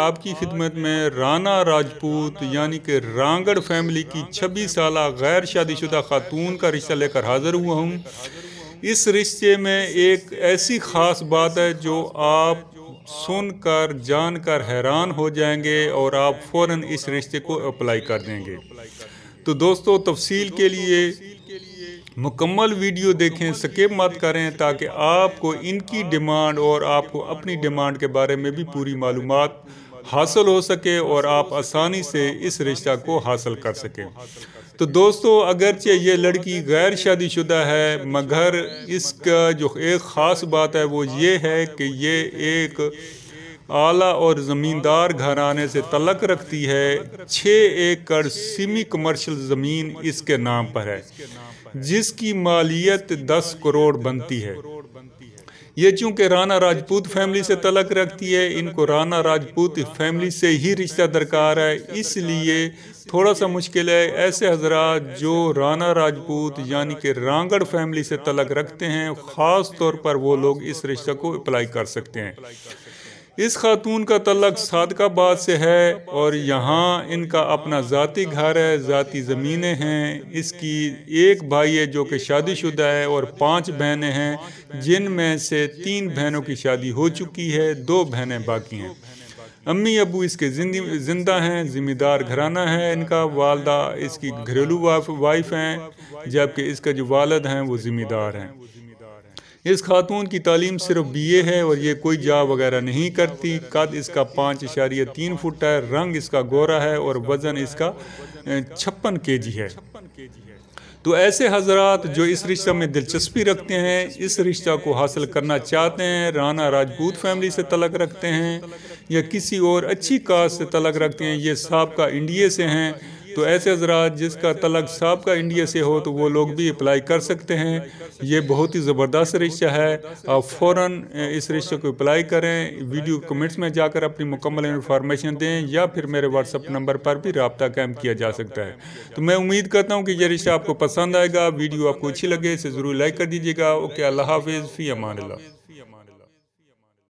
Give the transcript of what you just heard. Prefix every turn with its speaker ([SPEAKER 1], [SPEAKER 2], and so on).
[SPEAKER 1] आपकी खिदमत में राना राजपूत यानी कि रांगड़ फैमिली की 26 साला गैर शादीशुदा खातून का रिश्ता लेकर हाज़िर हुआ हूँ। इस रिश्ते में एक ऐसी ख़ास बात है जो आप सुनकर जानकर हैरान हो जाएंगे और आप फ़ौरन इस रिश्ते को अप्लाई कर देंगे। तो दोस्तों, तफसील के लिए मुकम्मल वीडियो देखें, स्किप मत करें, ताकि आपको इनकी डिमांड और आपको अपनी डिमांड के बारे में भी पूरी मालूमात हासिल हो सके और आप आसानी से इस रिश्ता को हासिल कर सकें। तो दोस्तों, अगरचे ये लड़की गैर शादीशुदा है, मगर इसका जो एक ख़ास बात है वो ये है कि ये एक आला और ज़मींदार घराने से तल्लक रखती है। 6 एकड़ सेमी कमर्शियल ज़मीन इसके नाम पर है, जिसकी मालियत 10 करोड़ बनती है। ये चूँकि राना राजपूत फैमिली से तल्लक रखती है, इनको राना राजपूत फैमिली से ही रिश्ता दरकार है, इसलिए थोड़ा सा मुश्किल है। ऐसे हजरात जो राना राजपूत यानी कि रांगड़ फैमिली से तल्लक रखते हैं, ख़ास तौर पर वो लोग इस रिश्ते को अप्लाई कर सकते हैं। इस खातून का तल्लक सादकाबाद से है और यहाँ इनका अपना ज़ाती घर है, ज़ाती ज़मीनें हैं। इसकी एक भाई है जो कि शादीशुदा है और 5 बहनें हैं, जिनमें से 3 बहनों की शादी हो चुकी है, 2 बहनें बाकी हैं। अम्मी अबू इसके जिंदा हैं, ज़िम्मेदार घराना है इनका। वालदा इसकी घरेलू वाइफ हैं, जबकि इसका जो वालिद हैं वो ज़िम्मेदार हैं। इस खातून की तालीम सिर्फ BA है और ये कोई जॉब वगैरह नहीं करती। कद इसका 5.3 फुट है, रंग इसका गोरा है और वज़न इसका 56 kg है। तो ऐसे हजरात जो इस रिश्ते में दिलचस्पी रखते हैं, इस रिश्ता को हासिल करना चाहते हैं, राना राजपूत फैमिली से तल्लक रखते हैं या किसी और अच्छी कास्ट से तल्लक रखते हैं, ये साबका इंडिया से हैं, तो ऐसे हजरात जिसका तल्लक साबका इंडिया से हो तो वो लोग भी अप्लाई कर सकते हैं। ये बहुत ही ज़बरदस्त रिश्ता है, आप फ़ौरन इस रिश्ते को अप्लाई करें। वीडियो कमेंट्स में जाकर अपनी मुकम्मल इन्फॉर्मेशन दें या फिर मेरे व्हाट्सअप नंबर पर भी रब्ता कायम किया जा सकता है। तो मैं उम्मीद करता हूँ कि ये रिश्ता आपको पसंद आएगा। वीडियो आपको अच्छी लगे इसे ज़रूर लाइक कर दीजिएगा। ओके, अल्लाह हाफिज़, फ़ी अमान अल्लाह।